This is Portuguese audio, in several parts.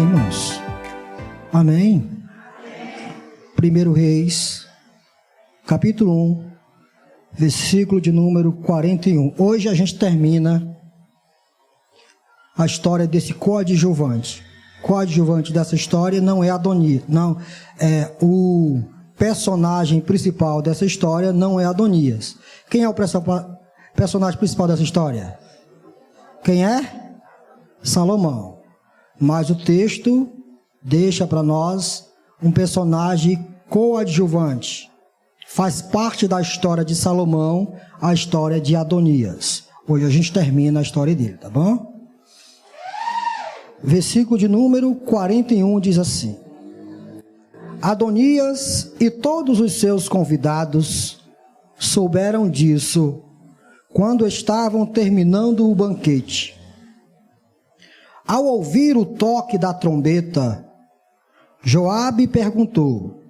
irmãos? Amém? 1 Reis, capítulo 1, versículo de número 41. Hoje a gente termina a história desse coadjuvante. O coadjuvante dessa história não é Adonias, não, o personagem principal dessa história não é Adonias. Quem é o personagem principal dessa história? Quem é? Salomão. Mas o texto deixa para nós um personagem coadjuvante. Faz parte da história de Salomão a história de Adonias. Hoje a gente termina a história dele, tá bom? Versículo de número 41 diz assim: Adonias e todos os seus convidados souberam disso quando estavam terminando o banquete. Ao ouvir o toque da trombeta, Joabe perguntou: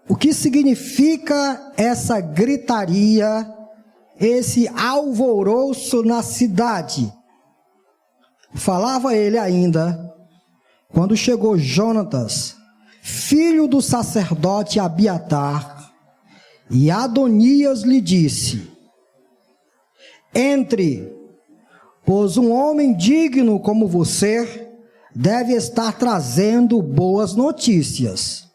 o que significa essa gritaria, esse alvoroço na cidade? Falava ele ainda, quando chegou Jonatas, filho do sacerdote Abiatar, e Adonias lhe disse: entre, pois um homem digno como você deve estar trazendo boas notícias.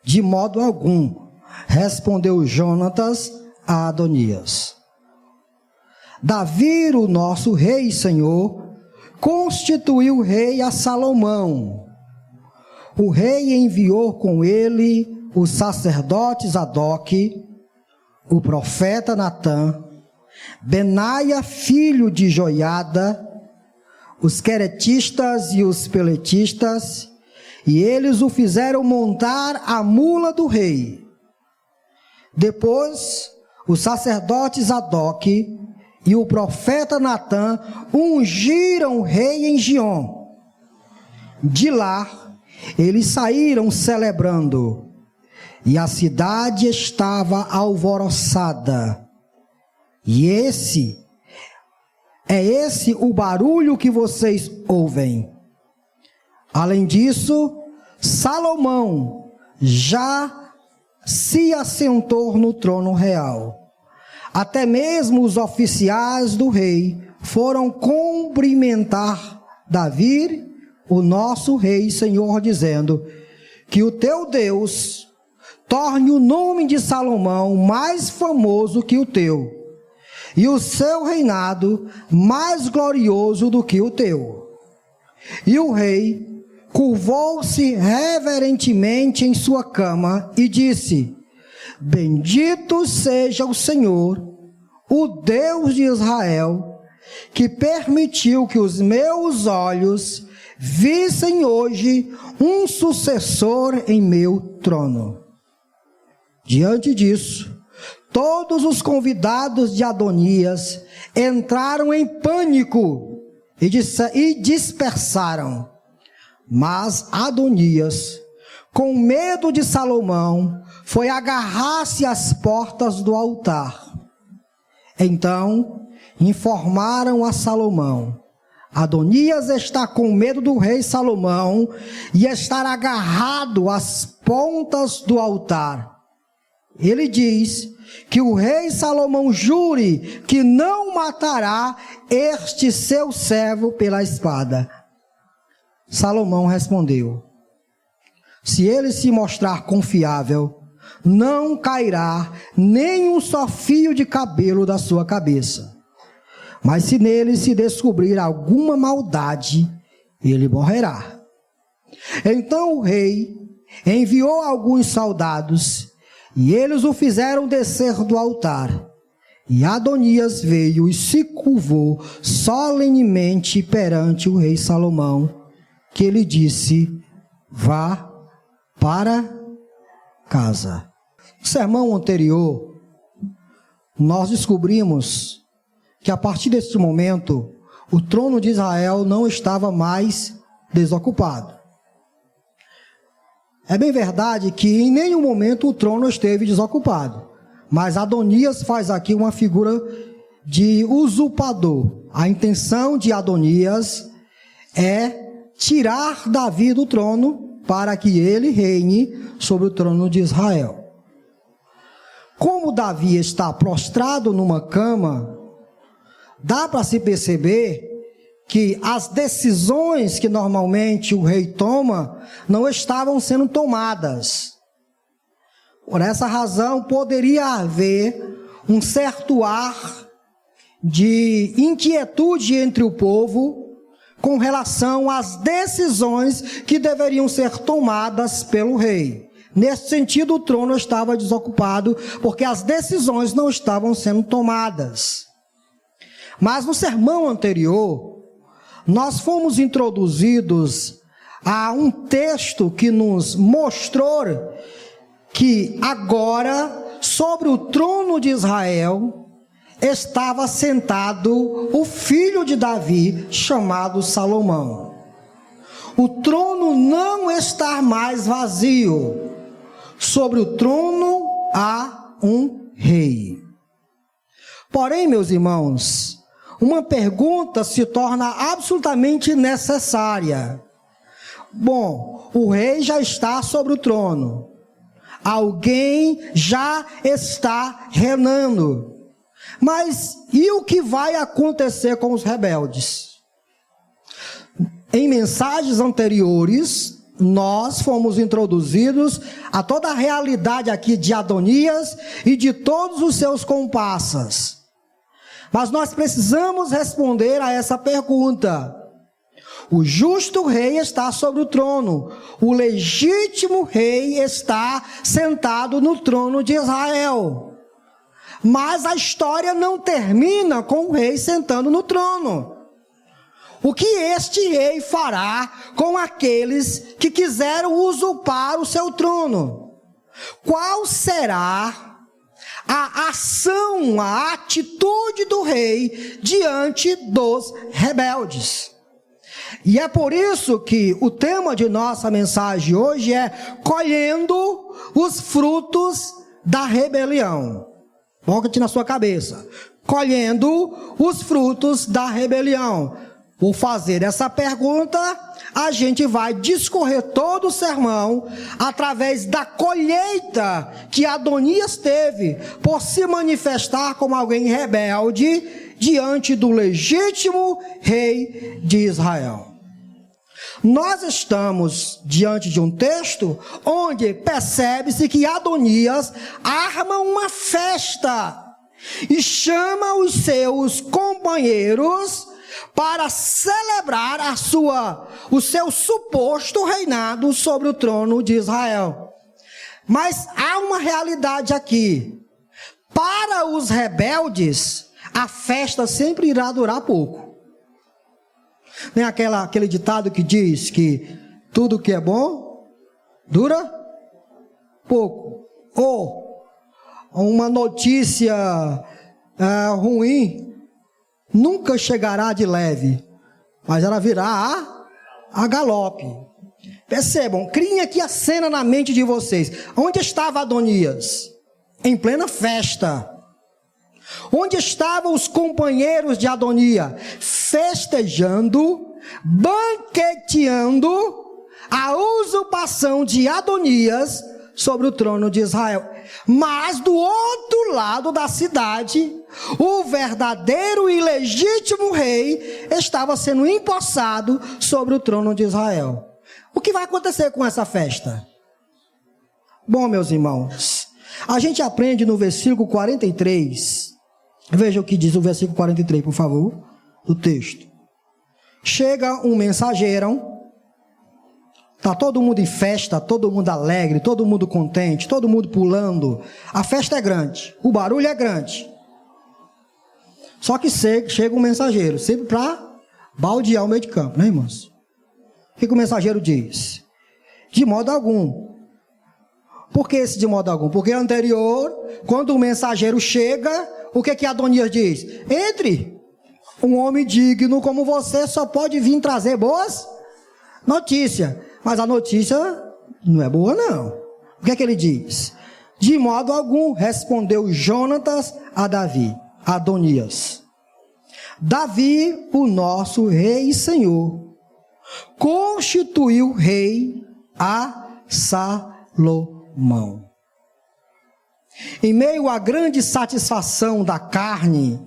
De modo algum, respondeu Jonatas a Adonias. Davi, o nosso rei Senhor, constituiu rei a Salomão. O rei enviou com ele o sacerdote Zadok, o profeta Natã, Benaia, filho de Joiada, os queretistas e os peletistas, e eles o fizeram montar a mula do rei. Depois, o sacerdote Zadok e o profeta Natã ungiram o rei em Giom. De lá, eles saíram celebrando, e a cidade estava alvoroçada. E esse o barulho que vocês ouvem. Além disso, Salomão já se assentou no trono real. Até mesmo os oficiais do rei foram cumprimentar Davi, o nosso rei Senhor, dizendo: que o teu Deus torne o nome de Salomão mais famoso que o teu, e o seu reinado mais glorioso do que o teu. E o rei curvou-se reverentemente em sua cama e disse: bendito seja o Senhor, o Deus de Israel, que permitiu que os meus olhos vissem hoje um sucessor em meu trono. Diante disso, todos os convidados de Adonias entraram em pânico e dispersaram. Mas Adonias, com medo de Salomão, foi agarrar-se às portas do altar. Então informaram a Salomão: Adonias está com medo do rei Salomão e está agarrado às pontas do altar. Ele diz que o rei Salomão jure que não matará este seu servo pela espada. Salomão respondeu: se ele se mostrar confiável, não cairá nem um só fio de cabelo da sua cabeça. Mas se nele se descobrir alguma maldade, ele morrerá. Então o rei enviou alguns soldados, e eles o fizeram descer do altar. E Adonias veio e se curvou solenemente perante o rei Salomão, que ele disse: vá para casa. No sermão anterior, nós descobrimos que a partir desse momento, o trono de Israel não estava mais desocupado. É bem verdade que em nenhum momento o trono esteve desocupado, mas Adonias faz aqui uma figura de usurpador. A intenção de Adonias é tirar Davi do trono para que ele reine sobre o trono de Israel. Como Davi está prostrado numa cama, dá para se perceber que as decisões que normalmente o rei toma não estavam sendo tomadas. Por essa razão, poderia haver um certo ar de inquietude entre o povo com relação às decisões que deveriam ser tomadas pelo rei. Nesse sentido, o trono estava desocupado, porque as decisões não estavam sendo tomadas. Mas no sermão anterior, nós fomos introduzidos a um texto que nos mostrou que agora, sobre o trono de Israel, estava sentado o filho de Davi, chamado Salomão. O trono não está mais vazio. Sobre o trono há um rei. Porém, meus irmãos, uma pergunta se torna absolutamente necessária. Bom, o rei já está sobre o trono. Alguém já está reinando. Mas e o que vai acontecer com os rebeldes? Em mensagens anteriores, nós fomos introduzidos a toda a realidade aqui de Adonias e de todos os seus comparsas. Mas nós precisamos responder a essa pergunta. O justo rei está sobre o trono. O legítimo rei está sentado no trono de Israel. Mas a história não termina com o rei sentando no trono. O que este rei fará com aqueles que quiseram usurpar o seu trono? Qual será a ação, a atitude do rei diante dos rebeldes? E é por isso que o tema de nossa mensagem hoje é colhendo os frutos da rebelião. Coloque na sua cabeça. Colhendo os frutos da rebelião. Por fazer essa pergunta, a gente vai discorrer todo o sermão através da colheita que Adonias teve por se manifestar como alguém rebelde diante do legítimo rei de Israel. Nós estamos diante de um texto onde percebe-se que Adonias arma uma festa e chama os seus companheiros para celebrar o seu suposto reinado sobre o trono de Israel. Mas há uma realidade aqui. Para os rebeldes, a festa sempre irá durar pouco. Nem aquele ditado que diz que tudo que é bom dura pouco. Ou uma notícia ruim nunca chegará de leve, mas ela virá a galope. Percebam, criem aqui a cena na mente de vocês. Onde estava Adonias? Em plena festa. Onde estavam os companheiros de Adonias? Festejando, banqueteando a usurpação de Adonias sobre o trono de Israel. Mas do outro lado da cidade, o verdadeiro e legítimo rei estava sendo empossado sobre o trono de Israel. O que vai acontecer com essa festa? Bom, meus irmãos, a gente aprende no versículo 43. Veja o que diz o versículo 43, por favor, do texto. Chega um mensageiro. Está todo mundo em festa, todo mundo alegre, todo mundo contente, todo mundo pulando. A festa é grande, o barulho é grande. Só que chega um mensageiro, sempre para baldear o meio de campo, né, irmãos? O que o mensageiro diz? De modo algum. Por que esse de modo algum? Porque anterior, quando o mensageiro chega, o que Adonias diz? Entre. Um homem digno como você só pode vir trazer boas notícias. Mas a notícia não é boa, não. O que ele diz? De modo algum, respondeu Jonatas a Davi, Adonias. Davi, o nosso rei e senhor, constituiu rei a Salomão. Em meio à grande satisfação da carne,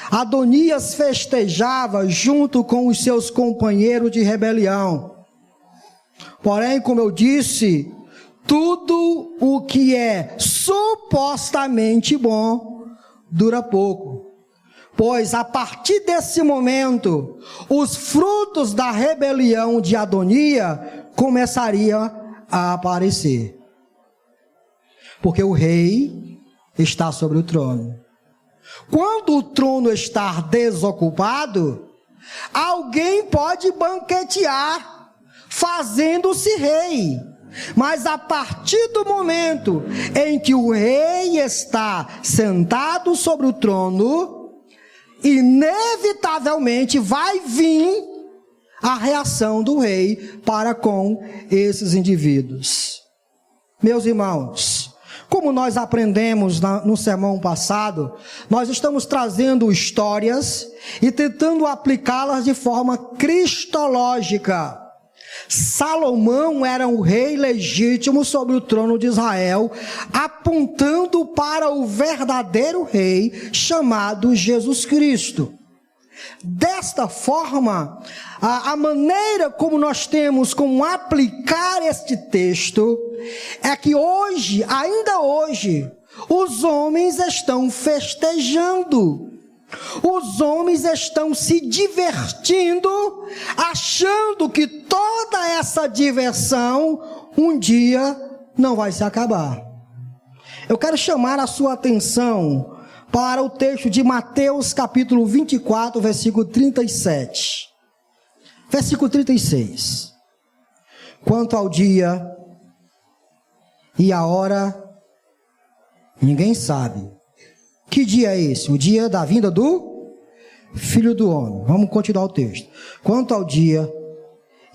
Adonias festejava junto com os seus companheiros de rebelião. Porém, como eu disse, tudo o que é supostamente bom dura pouco. Pois a partir desse momento, os frutos da rebelião de Adonias começariam a aparecer. Porque o rei está sobre o trono. Quando o trono está desocupado, alguém pode banquetear, fazendo-se rei. Mas a partir do momento em que o rei está sentado sobre o trono, inevitavelmente vai vir a reação do rei para com esses indivíduos. Meus irmãos, como nós aprendemos no sermão passado, nós estamos trazendo histórias e tentando aplicá-las de forma cristológica. Salomão era o rei legítimo sobre o trono de Israel, apontando para o verdadeiro rei chamado Jesus Cristo. Desta forma, a maneira como nós temos como aplicar este texto é que hoje, ainda hoje, os homens estão festejando. Os homens estão se divertindo, achando que toda essa diversão um dia não vai se acabar. Eu quero chamar a sua atenção para o texto de Mateus capítulo 24, versículo 37. Versículo 36. Quanto ao dia e a hora, ninguém sabe. Que dia é esse? O dia da vinda do Filho do Homem. Vamos continuar o texto. Quanto ao dia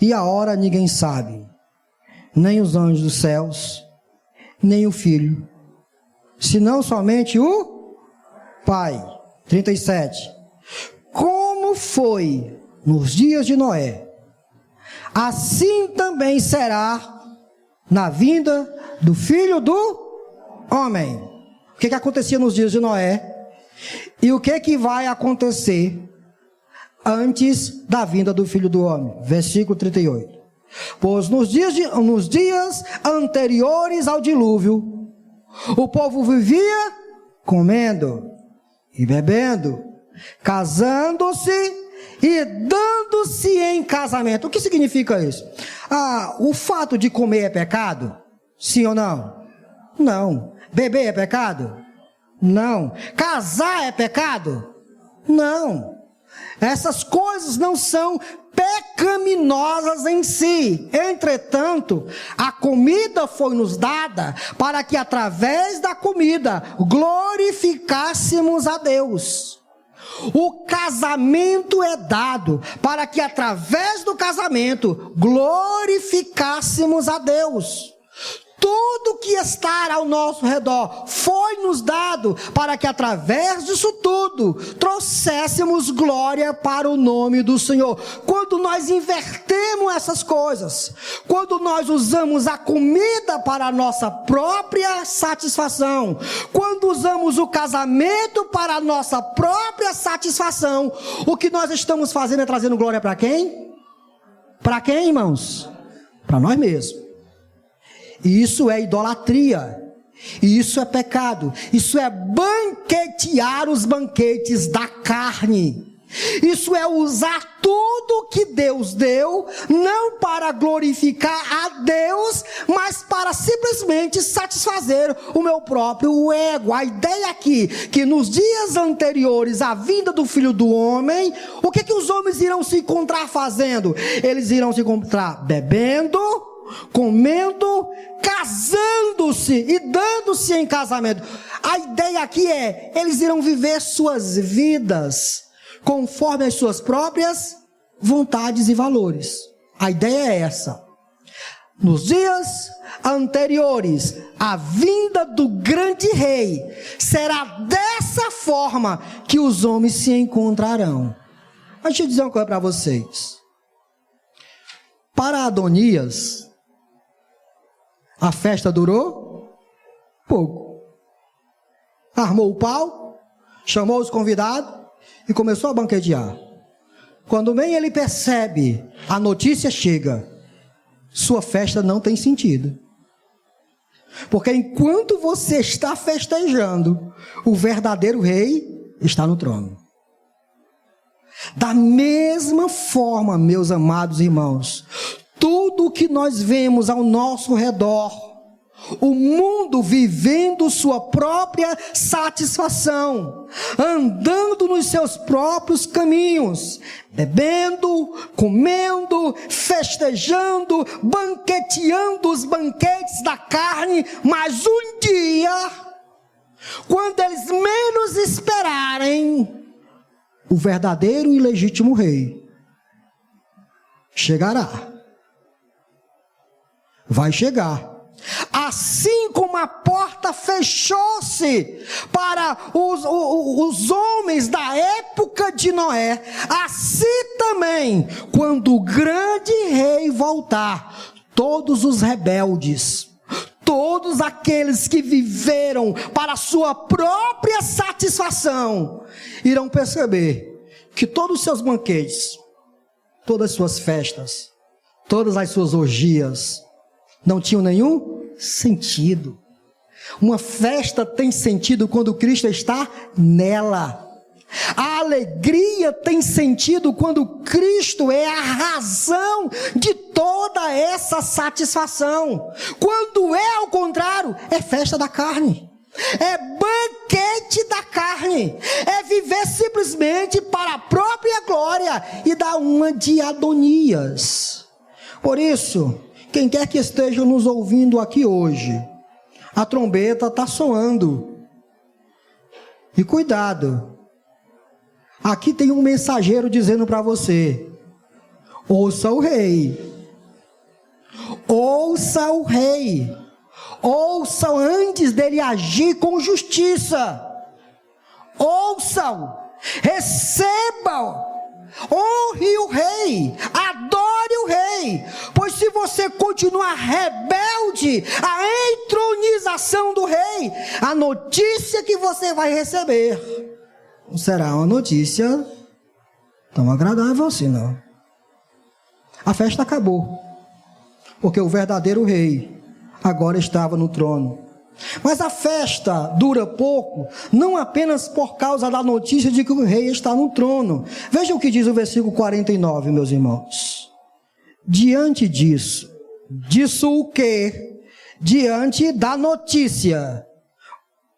e a hora, ninguém sabe. Nem os anjos dos céus, nem o Filho, senão somente o Pai. 37. Como foi nos dias de Noé, assim também será na vinda do Filho do Homem. O que acontecia nos dias de Noé e o que vai acontecer antes da vinda do Filho do Homem? Versículo 38. Pois nos dias anteriores ao dilúvio, o povo vivia comendo e bebendo, casando-se e dando-se em casamento. O que significa isso? O fato de comer é pecado? Sim ou não? Não. Beber é pecado? Não. Casar é pecado? Não. Essas coisas não são pecaminosas em si. Entretanto, a comida foi nos dada para que através da comida glorificássemos a Deus. O casamento é dado para que através do casamento glorificássemos a Deus. Tudo que está ao nosso redor foi nos dado para que através disso tudo trouxéssemos glória para o nome do Senhor. Quando nós invertemos essas coisas, quando nós usamos a comida para a nossa própria satisfação, quando usamos o casamento para a nossa própria satisfação, o que nós estamos fazendo é trazendo glória para quem? Para quem, irmãos? Para nós mesmos. E isso é idolatria, e isso é pecado, isso é banquetear os banquetes da carne, isso é usar tudo que Deus deu, não para glorificar a Deus, mas para simplesmente satisfazer o meu próprio ego. A ideia aqui, que nos dias anteriores à vinda do Filho do Homem, o que os homens irão se encontrar fazendo? Eles irão se encontrar bebendo, comendo, casando-se e dando-se em casamento. A ideia aqui é, eles irão viver suas vidas conforme as suas próprias vontades e valores. A ideia é essa. Nos dias anteriores à vinda do grande rei, será dessa forma que os homens se encontrarão. Deixa eu dizer uma coisa para vocês. Para Adonias, a festa durou pouco. Armou o pau, chamou os convidados e começou a banquetear. Quando bem ele percebe, a notícia chega, sua festa não tem sentido. Porque enquanto você está festejando, o verdadeiro rei está no trono. Da mesma forma, meus amados irmãos, tudo o que nós vemos ao nosso redor, o mundo vivendo sua própria satisfação, andando nos seus próprios caminhos, bebendo, comendo, festejando, banqueteando os banquetes da carne, mas um dia, quando eles menos esperarem, o verdadeiro e legítimo rei chegará. Vai chegar. Assim como a porta fechou-se para os homens da época de Noé, assim também, quando o grande rei voltar, todos os rebeldes, todos aqueles que viveram para a sua própria satisfação, irão perceber que todos os seus banquetes, todas as suas festas, todas as suas orgias, não tinham nenhum sentido. Uma festa tem sentido quando Cristo está nela. A alegria tem sentido quando Cristo é a razão de toda essa satisfação. Quando é ao contrário, é festa da carne, é banquete da carne, é viver simplesmente para a própria glória e dar uma de Adonias. Por isso, quem quer que esteja nos ouvindo aqui hoje, a trombeta está soando. E cuidado, aqui tem um mensageiro dizendo para você: ouça o rei, ouça o rei, ouçam antes dele agir com justiça, ouçam, recebam, honre o rei, adore o rei, pois se você continuar rebelde à entronização do rei, a notícia que você vai receber não será uma notícia tão agradável assim, não. A festa acabou, porque o verdadeiro rei agora estava no trono. Mas a festa dura pouco, não apenas por causa da notícia de que o rei está no trono. Veja o que diz o versículo 49, meus irmãos. Diante disso o quê? Diante da notícia,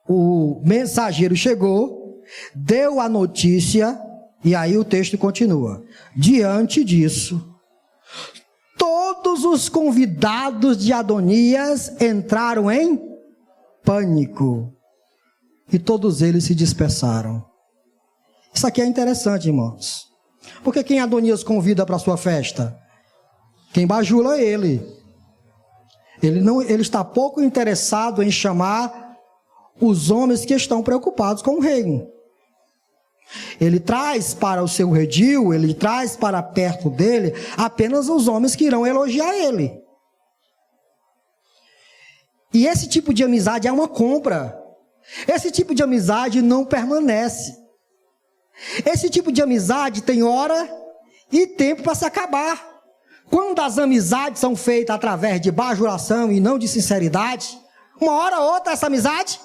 o mensageiro chegou, deu a notícia, e aí o texto continua. Diante disso, todos os convidados de Adonias entraram em pânico, e todos eles se dispersaram. Isso aqui é interessante, irmãos, porque quem Adonias convida para a sua festa? Quem bajula ele. Ele está pouco interessado em chamar os homens que estão preocupados com o reino. Ele traz para o seu redil, ele traz para perto dele apenas os homens que irão elogiar ele. E esse tipo de amizade é uma compra. Esse tipo de amizade não permanece. Esse tipo de amizade tem hora e tempo para se acabar. Quando as amizades são feitas através de bajulação e não de sinceridade, uma hora ou outra essa amizade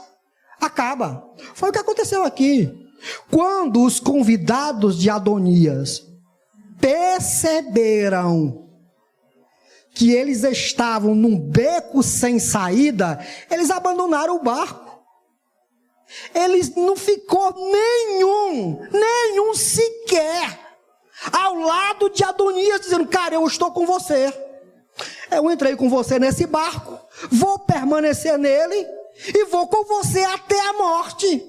acaba. Foi o que aconteceu aqui. Quando os convidados de Adonias perceberam que eles estavam num beco sem saída, eles abandonaram o barco. Eles não ficou nenhum sequer ao lado de Adonias, dizendo: cara, eu estou com você, eu entrei com você nesse barco, vou permanecer nele e vou com você até a morte.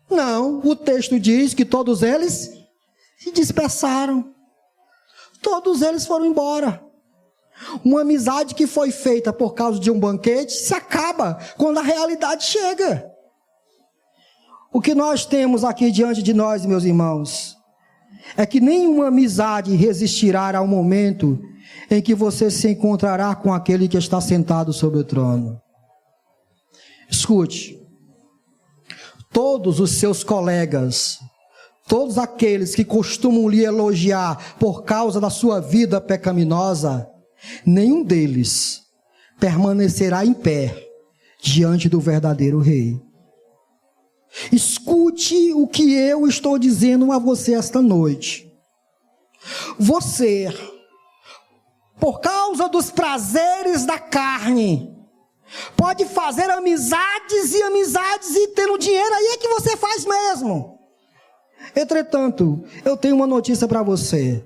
Não, o texto diz que todos eles se dispersaram, todos eles foram embora. Uma amizade que foi feita por causa de um banquete se acaba quando a realidade chega. O que nós temos aqui diante de nós, meus irmãos, é que nenhuma amizade resistirá ao momento em que você se encontrará com aquele que está sentado sobre o trono. Escute, todos os seus colegas, todos aqueles que costumam lhe elogiar por causa da sua vida pecaminosa, nenhum deles permanecerá em pé diante do verdadeiro Rei. Escute o que eu estou dizendo a você esta noite. Você, por causa dos prazeres da carne, pode fazer amizades e tendo dinheiro aí é que você faz mesmo. Entretanto, eu tenho uma notícia para você.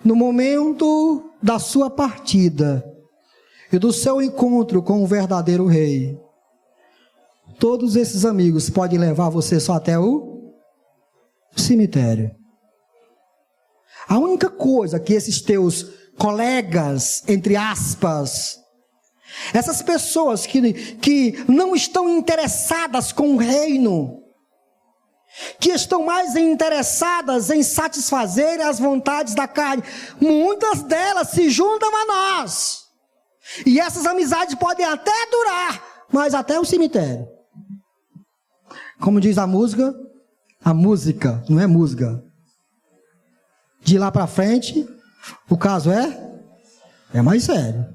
No momento da sua partida e do seu encontro com o verdadeiro Rei, todos esses amigos podem levar você só até o cemitério. A única coisa que esses teus colegas, entre aspas, essas pessoas que não estão interessadas com o reino, que estão mais interessadas em satisfazer as vontades da carne, muitas delas se juntam a nós. E essas amizades podem até durar, mas até o cemitério. Como diz a música, não é música. De lá para frente, o caso é mais sério.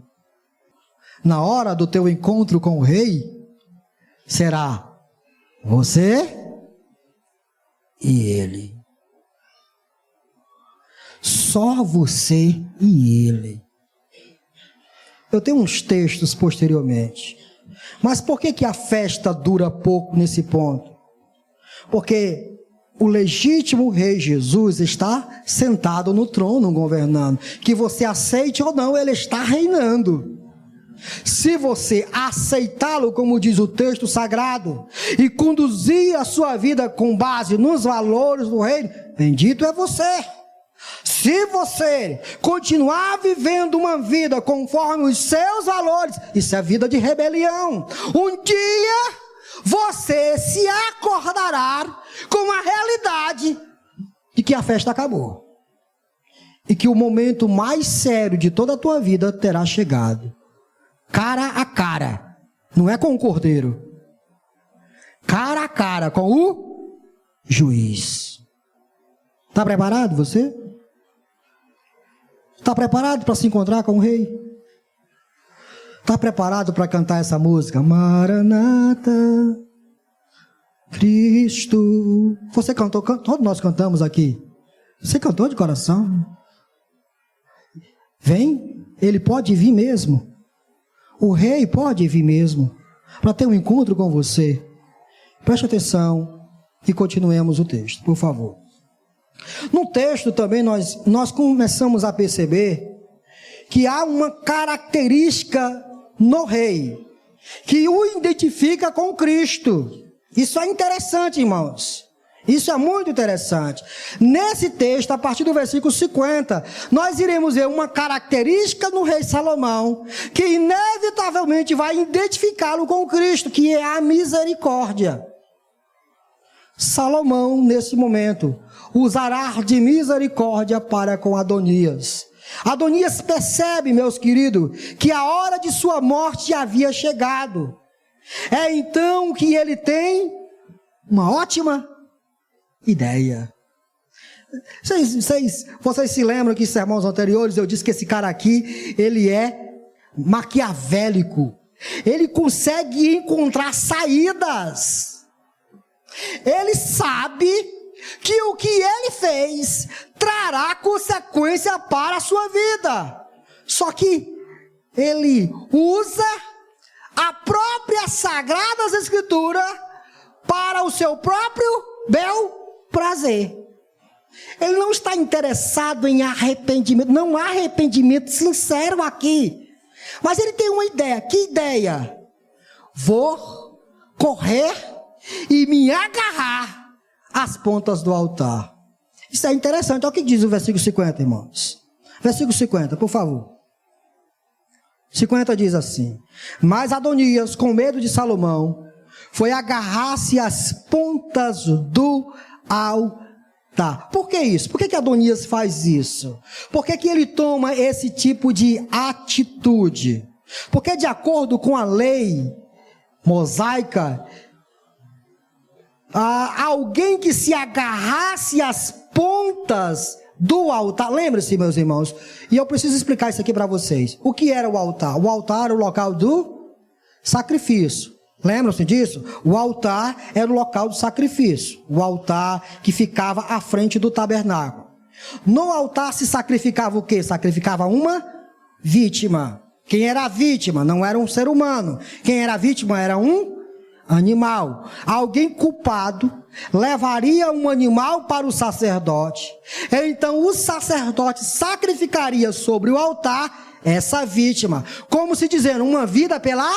Na hora do teu encontro com o Rei, será você e Ele. Só você e Ele. Eu tenho uns textos posteriormente. Mas por que a festa dura pouco nesse ponto? Porque o legítimo Rei Jesus está sentado no trono governando. Que você aceite ou não, Ele está reinando. Se você aceitá-lo, como diz o texto sagrado, e conduzir a sua vida com base nos valores do reino, bendito é você. Se você continuar vivendo uma vida conforme os seus valores, isso é vida de rebelião. Um dia você se acordará com a realidade de que a festa acabou. E que o momento mais sério de toda a tua vida terá chegado. Cara a cara, não é com o cordeiro, cara a cara com o juiz. Está preparado você? Está preparado para se encontrar com o Rei? Está preparado para cantar essa música? Maranata, Cristo. Você cantou, todos nós cantamos aqui. Você cantou de coração? Vem, Ele pode vir mesmo. O Rei pode vir mesmo para ter um encontro com você. Preste atenção e continuemos o texto, por favor. No texto também nós começamos a perceber que há uma característica no Rei que o identifica com Cristo. Isso é interessante, irmãos. Isso é muito interessante. Nesse texto, a partir do versículo 50, nós iremos ver uma característica no rei Salomão, que inevitavelmente vai identificá-lo com Cristo, que é a misericórdia. Salomão, nesse momento, usará de misericórdia para com Adonias. Adonias percebe, meus queridos, que a hora de sua morte havia chegado. É então que ele tem uma ótima ideia. Vocês se lembram que em sermões anteriores eu disse que esse cara aqui, ele é maquiavélico. Ele consegue encontrar saídas. Ele sabe que o que ele fez trará consequência para a sua vida. Só que ele usa a própria Sagradas Escrituras para o seu próprio bel prazer. Ele não está interessado em arrependimento. Não há arrependimento sincero aqui. Mas ele tem uma ideia. Que ideia? Vou correr e me agarrar às pontas do altar. Isso é interessante. Olha o que diz o versículo 50, irmãos. Versículo 50, por favor. 50 diz assim: mas Adonias, com medo de Salomão, foi agarrar-se às pontas do altar. Tá, por que isso? Por que Adonias faz isso? Por que ele toma esse tipo de atitude? Porque de acordo com a lei mosaica, alguém que se agarrasse às pontas do altar, lembre-se, meus irmãos, e eu preciso explicar isso aqui para vocês. O que era o altar? O altar era o local do sacrifício. Lembram-se disso? O altar era o local do sacrifício. O altar que ficava à frente do tabernáculo. No altar se sacrificava o quê? Sacrificava uma vítima. Quem era a vítima? Não era um ser humano. Quem era a vítima era um animal. Alguém culpado levaria um animal para o sacerdote. Então o sacerdote sacrificaria sobre o altar essa vítima. Como se dizendo, uma vida pela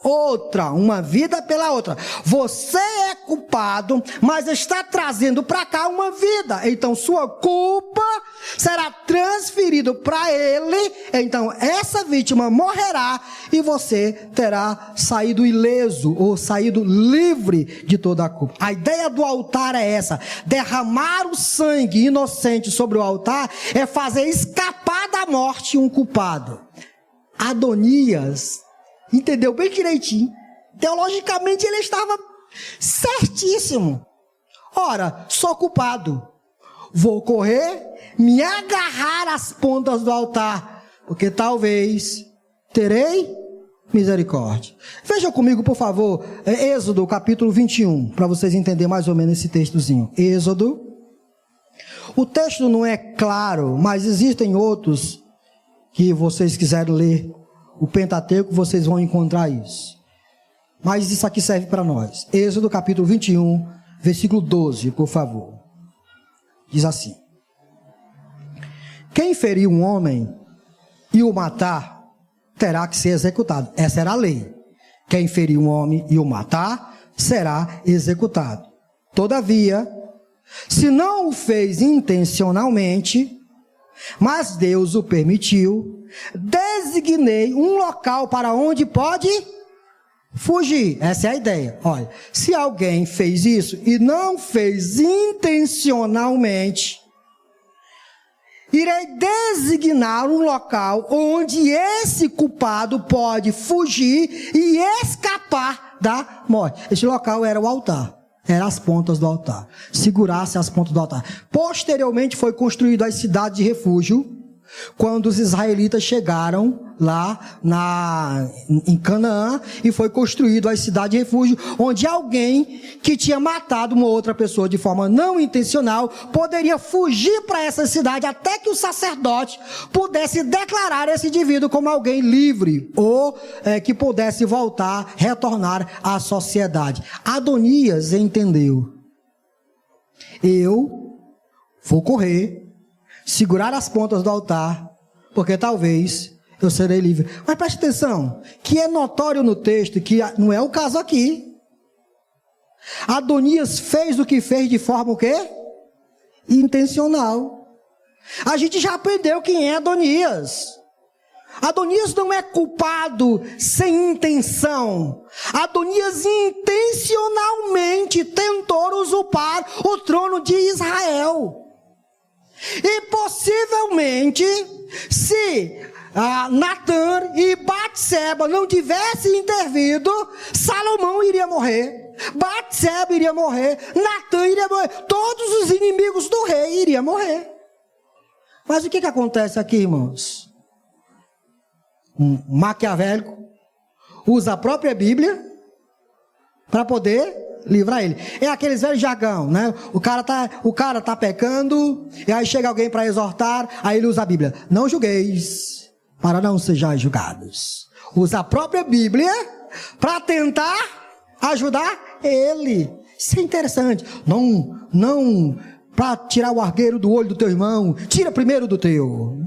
outra, uma vida pela outra. Você é culpado, mas está trazendo para cá uma vida. Então sua culpa será transferida para ele. Então essa vítima morrerá e você terá saído ileso ou saído livre de toda a culpa. A ideia do altar é essa: derramar o sangue inocente sobre o altar é fazer escapar da morte um culpado. Adonias entendeu bem direitinho. Teologicamente ele estava certíssimo. Ora, sou culpado. Vou correr, me agarrar às pontas do altar, porque talvez terei misericórdia. Veja comigo, por favor, Êxodo capítulo 21, para vocês entenderem mais ou menos esse textozinho. Êxodo. O texto não é claro, mas existem outros que vocês quiserem ler. O Pentateuco, vocês vão encontrar isso. Mas isso aqui serve para nós. Êxodo capítulo 21, versículo 12, por favor. Diz assim: quem ferir um homem e o matar, terá que ser executado. Essa era a lei. Quem ferir um homem e o matar, será executado. Todavia, se não o fez intencionalmente, mas Deus o permitiu, designei um local para onde pode fugir. Essa é a ideia. Olha, se alguém fez isso e não fez intencionalmente, irei designar um local onde esse culpado pode fugir e escapar da morte. Esse local era o altar. Eram as pontas do altar. Segurasse as pontas do altar. Posteriormente foi construída a cidade de refúgio, quando os israelitas chegaram lá em Canaã, e foi construído a cidade de refúgio, onde alguém que tinha matado uma outra pessoa de forma não intencional poderia fugir para essa cidade até que o sacerdote pudesse declarar esse indivíduo como alguém livre, ou que pudesse voltar, retornar à sociedade. Adonias entendeu: eu vou correr, segurar as pontas do altar, porque talvez eu serei livre. Mas preste atenção, que é notório no texto, que não é o caso aqui. Adonias fez o que fez de forma o quê? Intencional. A gente já aprendeu quem é Adonias. Adonias não é culpado sem intenção. Adonias intencionalmente tentou usurpar o trono de Israel. E possivelmente, se Natã e Batseba não tivessem intervido, Salomão iria morrer, Batseba iria morrer, Natã iria morrer, todos os inimigos do rei iriam morrer. Mas o que acontece aqui, irmãos? Um maquiavélico usa a própria Bíblia para poder livrar ele. É aqueles velhos jargão, né? O cara tá pecando, e aí chega alguém para exortar, aí ele usa a Bíblia: não julgueis, para não sejais julgados. Usa a própria Bíblia para tentar ajudar ele. Isso é interessante. Não para tirar o argueiro do olho do teu irmão, tira primeiro do teu.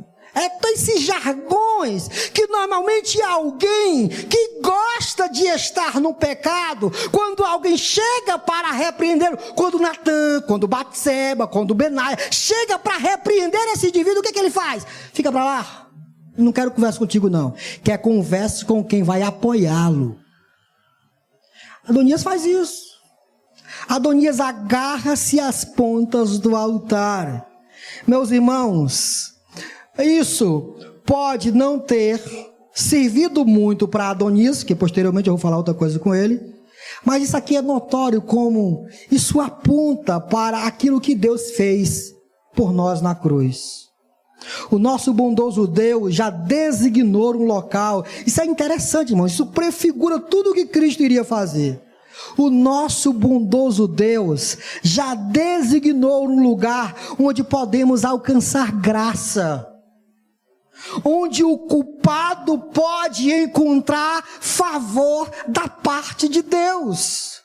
Esses jargões que normalmente alguém que gosta de estar no pecado, quando alguém chega para repreender, quando Natã, quando Batseba, quando Benaia chega para repreender esse indivíduo, o que ele faz? Fica para lá. Não quero conversa contigo não. Quer conversa com quem vai apoiá-lo. Adonias faz isso. Adonias agarra-se às pontas do altar. Meus irmãos, isso pode não ter servido muito para Adonias, que posteriormente eu vou falar outra coisa com ele, mas isso aqui é notório como isso aponta para aquilo que Deus fez por nós na cruz. O nosso bondoso Deus já designou um local. Isso é interessante, irmão. Isso prefigura tudo o que Cristo iria fazer. O nosso bondoso Deus já designou um lugar onde podemos alcançar graça, onde o culpado pode encontrar favor da parte de Deus.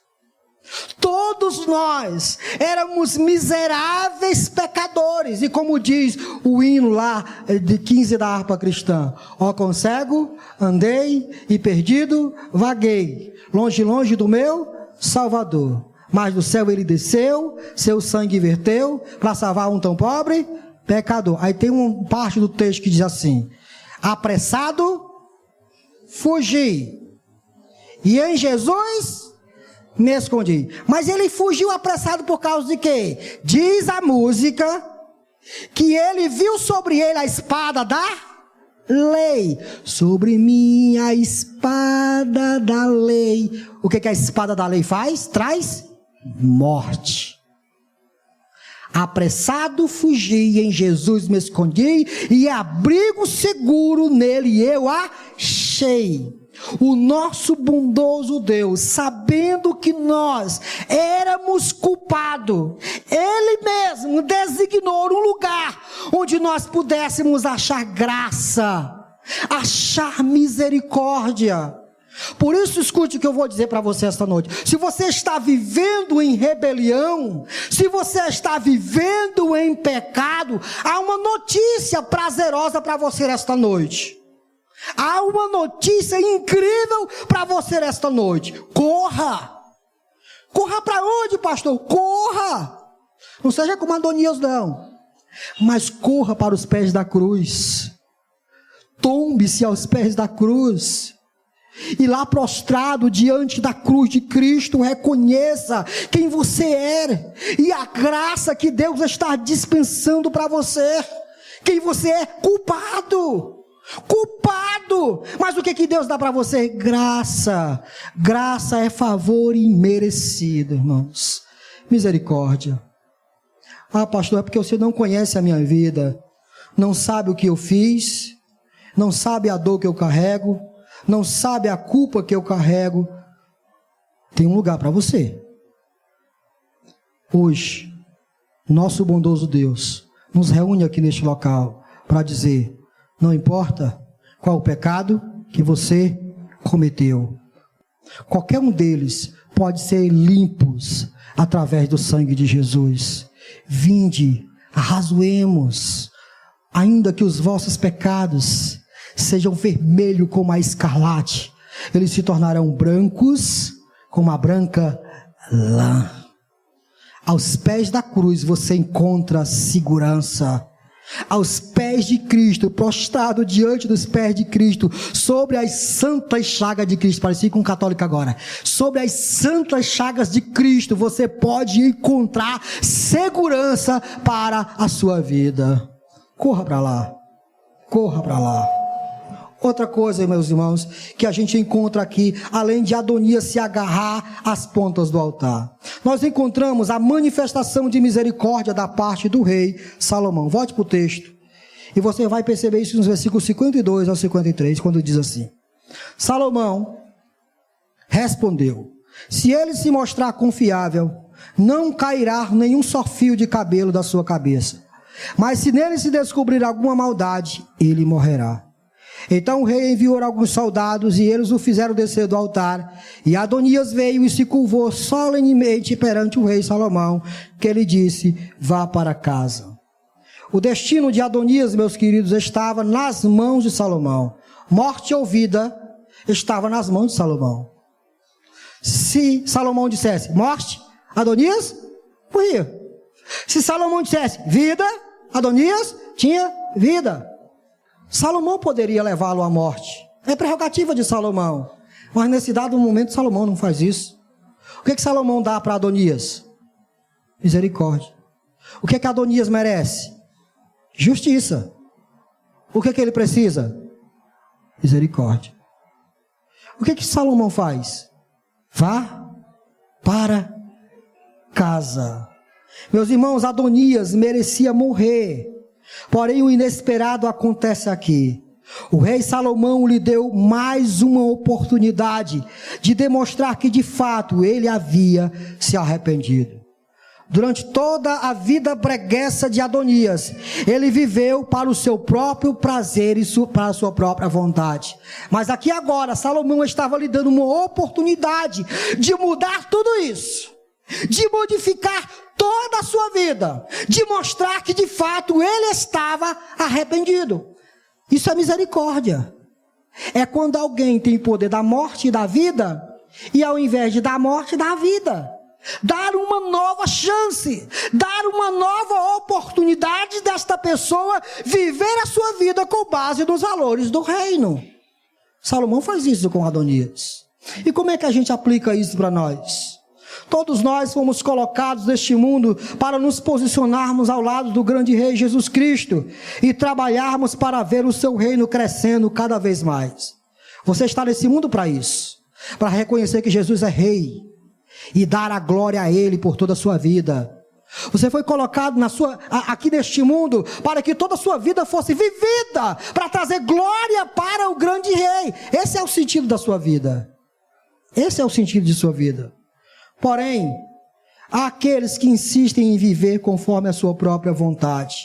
Todos nós éramos miseráveis pecadores, e como diz o hino lá de 15 da harpa cristã: ó com cego andei e perdido vaguei, longe, longe do meu Salvador, mas do céu ele desceu, seu sangue verteu, para salvar um tão pobre pecador. Aí tem uma parte do texto que diz assim: apressado fugi, e em Jesus me escondi. Mas ele fugiu apressado por causa de quê? Diz a música que ele viu sobre ele a espada da lei. Sobre mim a espada da lei. O que a espada da lei faz? Traz morte. Apressado fugi, em Jesus me escondi, e abrigo seguro nele eu achei. O nosso bondoso Deus, sabendo que nós éramos culpados, Ele mesmo designou um lugar onde nós pudéssemos achar graça, achar misericórdia. Por isso, escute o que eu vou dizer para você esta noite. Se você está vivendo em rebelião, se você está vivendo em pecado, há uma notícia prazerosa para você esta noite. Há uma notícia incrível para você esta noite. Corra! Corra para onde, pastor? Corra! Não seja como Adonias, não. Mas corra para os pés da cruz. Tombe-se aos pés da cruz. E lá prostrado diante da cruz de Cristo, reconheça quem você é e a graça que Deus está dispensando para você. Quem você é? Culpado. Mas o que Deus dá para você? Graça. Graça é favor imerecido, irmãos. Misericórdia. Ah, pastor, é porque você não conhece a minha vida, não sabe o que eu fiz, não sabe a dor que eu carrego, não sabe a culpa que eu carrego. Tem um lugar para você. Hoje, nosso bondoso Deus nos reúne aqui neste local para dizer: não importa qual o pecado que você cometeu, qualquer um deles pode ser limpos através do sangue de Jesus. Vinde, arrazoemos, ainda que os vossos pecados sejam vermelhos como a escarlate, eles se tornarão brancos como a branca lã. Aos pés da cruz você encontra segurança. Aos pés de Cristo, prostrado diante dos pés de Cristo, sobre as santas chagas de Cristo, parecia com um católico agora, sobre as santas chagas de Cristo, você pode encontrar segurança para a sua vida. Corra para lá, corra para lá. Outra coisa, meus irmãos, que a gente encontra aqui, além de Adonias se agarrar às pontas do altar, nós encontramos a manifestação de misericórdia da parte do rei Salomão. Volte para o texto, e você vai perceber isso nos versículos 52 ao 53, quando diz assim: Salomão respondeu: se ele se mostrar confiável, não cairá nenhum só fio de cabelo da sua cabeça, mas se nele se descobrir alguma maldade, ele morrerá. Então o rei enviou alguns soldados, e eles o fizeram descer do altar. E Adonias veio e se curvou solenemente perante o rei Salomão, que ele disse: vá para casa. O destino de Adonias, meus queridos, estava nas mãos de Salomão. Morte ou vida estava nas mãos de Salomão. Se Salomão dissesse morte, Adonias morria. Se Salomão dissesse vida, Adonias tinha vida. Salomão poderia levá-lo à morte. É prerrogativa de Salomão. Mas nesse dado momento Salomão não faz isso. O que Salomão dá para Adonias? Misericórdia. O que Adonias merece? Justiça. O que ele precisa? Misericórdia. O que Salomão faz? Vá para casa. Meus irmãos, Adonias merecia morrer. Porém, o inesperado acontece aqui. O rei Salomão lhe deu mais uma oportunidade de demonstrar que de fato ele havia se arrependido. Durante toda a vida preguiça de Adonias, ele viveu para o seu próprio prazer e para a sua própria vontade. Mas aqui agora, Salomão estava lhe dando uma oportunidade de mudar tudo isso, de modificar toda a sua vida, de mostrar que de fato ele estava arrependido. Isso é misericórdia. É quando alguém tem poder da morte e da vida, e ao invés de dar morte, dá a vida. Dar uma nova chance, dar uma nova oportunidade desta pessoa viver a sua vida com base nos valores do reino. Salomão faz isso com Adonias. E como é que a gente aplica isso para nós? Todos nós fomos colocados neste mundo para nos posicionarmos ao lado do grande rei Jesus Cristo e trabalharmos para ver o seu reino crescendo cada vez mais. Você está nesse mundo para isso, para reconhecer que Jesus é rei e dar a glória a ele por toda a sua vida. Você foi colocado aqui neste mundo para que toda a sua vida fosse vivida, para trazer glória para o grande rei. Esse é o sentido da sua vida. Esse é o sentido de sua vida. Porém, há aqueles que insistem em viver conforme a sua própria vontade.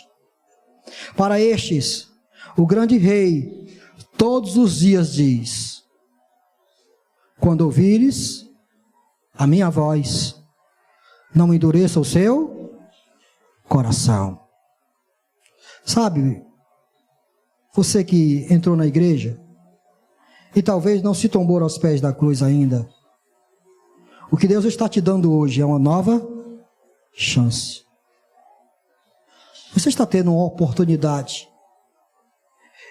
Para estes, o grande rei todos os dias diz: quando ouvires a minha voz, não endureça o seu coração. Sabe, você que entrou na igreja e talvez não se tombou aos pés da cruz ainda, o que Deus está te dando hoje é uma nova chance. Você está tendo uma oportunidade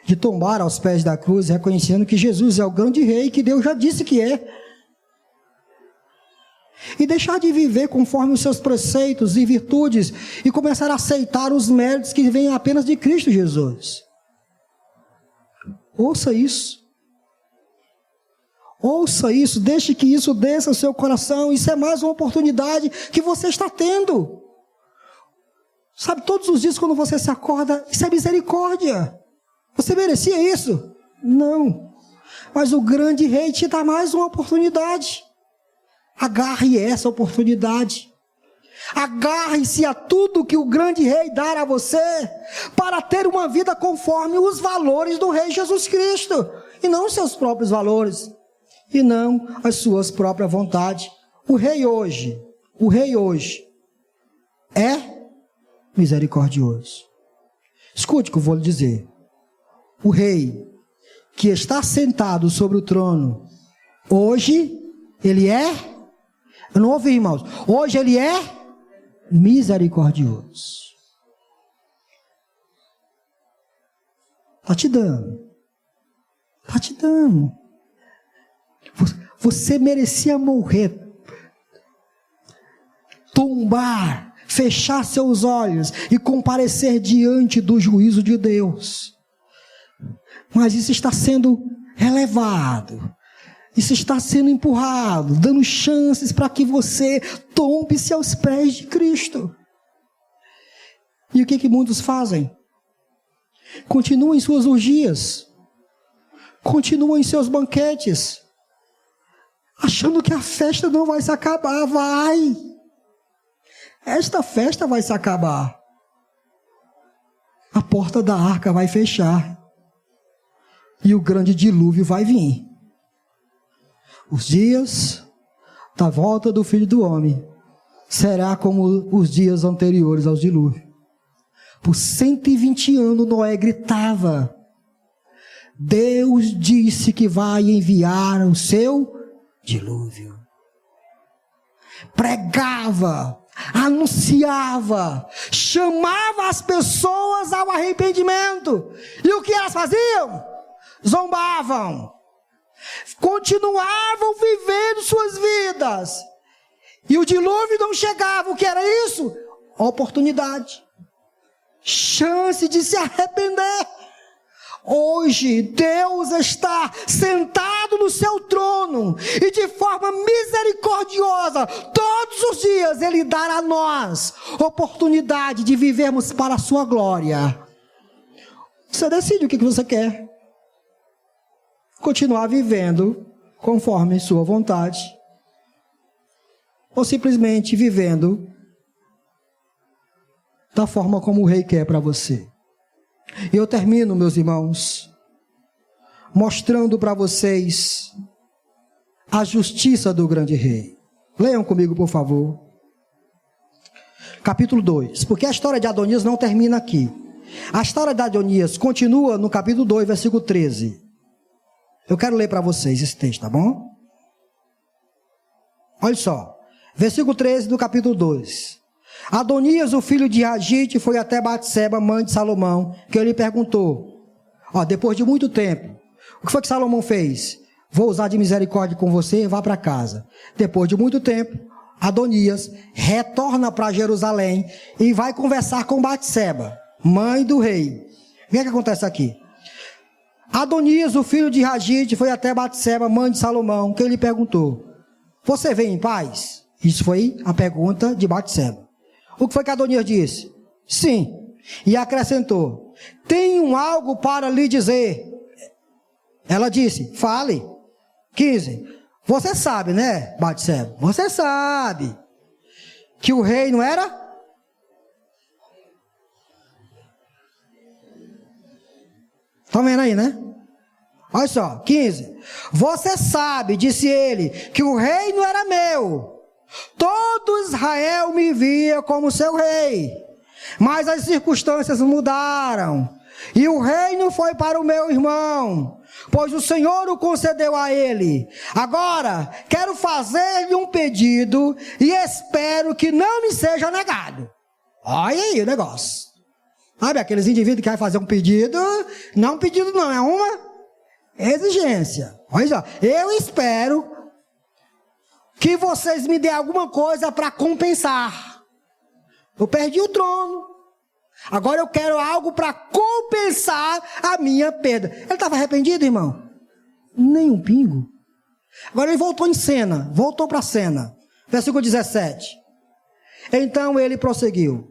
de tombar aos pés da cruz, reconhecendo que Jesus é o grande rei, que Deus já disse que é. E deixar de viver conforme os seus preceitos e virtudes e começar a aceitar os méritos que vêm apenas de Cristo Jesus. Ouça isso. Ouça isso, deixe que isso desça ao seu coração. Isso é mais uma oportunidade que você está tendo. Sabe, todos os dias quando você se acorda, isso é misericórdia. Você merecia isso? Não. Mas o grande rei te dá mais uma oportunidade. Agarre essa oportunidade. Agarre-se a tudo que o grande rei dará a você, para ter uma vida conforme os valores do rei Jesus Cristo, e não os seus próprios valores, e não as suas próprias vontades. O rei hoje é misericordioso. Escute o que eu vou lhe dizer. O rei que está sentado sobre o trono, hoje, ele é... Eu não ouvi, irmãos. Hoje ele é misericordioso. Está te dando. Está te dando. Você merecia morrer, tombar, fechar seus olhos e comparecer diante do juízo de Deus. Mas isso está sendo elevado. Isso está sendo empurrado, dando chances para que você tombe-se aos pés de Cristo. E o que muitos fazem? Continuam em suas orgias, continuam em seus banquetes, achando que a festa não vai se acabar. Vai! Esta festa vai se acabar. A porta da arca vai fechar. E o grande dilúvio vai vir. Os dias da volta do Filho do Homem será como os dias anteriores aos dilúvios. Por 120 anos Noé gritava: Deus disse que vai enviar o seu dilúvio. Pregava, anunciava, chamava as pessoas ao arrependimento. E o que elas faziam? Zombavam. Continuavam vivendo suas vidas. E o dilúvio não chegava. O que era isso? Oportunidade. Chance de se arrepender. Hoje Deus está sentado no seu trono e de forma misericordiosa, todos os dias Ele dará a nós oportunidade de vivermos para a sua glória. Você decide o que você quer. Continuar vivendo conforme sua vontade, ou simplesmente vivendo da forma como o rei quer para você. E eu termino, meus irmãos, mostrando para vocês a justiça do grande rei. Leiam comigo, por favor. Capítulo 2. Porque a história de Adonias não termina aqui. A história de Adonias continua no capítulo 2, versículo 13. Eu quero ler para vocês esse texto, tá bom? Olha só. Versículo 13 do capítulo 2. Adonias, o filho de Agite, foi até Batseba, mãe de Salomão, que ele perguntou, depois de muito tempo, o que foi que Salomão fez? Vou usar de misericórdia com você, vá para casa. Depois de muito tempo, Adonias retorna para Jerusalém e vai conversar com Batseba, mãe do rei. O que acontece aqui? Adonias, o filho de Agite, foi até Batseba, mãe de Salomão, que ele perguntou, você vem em paz? Isso foi a pergunta de Batseba. O que foi que Adonias disse? Sim. E acrescentou, tenho algo para lhe dizer. Ela disse, fale. 15. Você sabe, né, Batseba? Você sabe que o rei não era? Estão vendo aí, né? Olha só, 15. Você sabe, disse ele, que o rei não era meu. Todo Israel me via como seu rei, mas as circunstâncias mudaram, e o reino foi para o meu irmão, pois o Senhor o concedeu a ele. Agora, quero fazer-lhe um pedido, e espero que não me seja negado. Olha aí o negócio. Sabe aqueles indivíduos que querem fazer um pedido? Não é um pedido não, é uma exigência. Olha só, eu espero que vocês me dêem alguma coisa para compensar. Eu perdi o trono. Agora eu quero algo para compensar a minha perda. Ele estava arrependido, irmão? Nem um pingo. Agora ele voltou em cena. Voltou para a cena. Versículo 17. Então ele prosseguiu.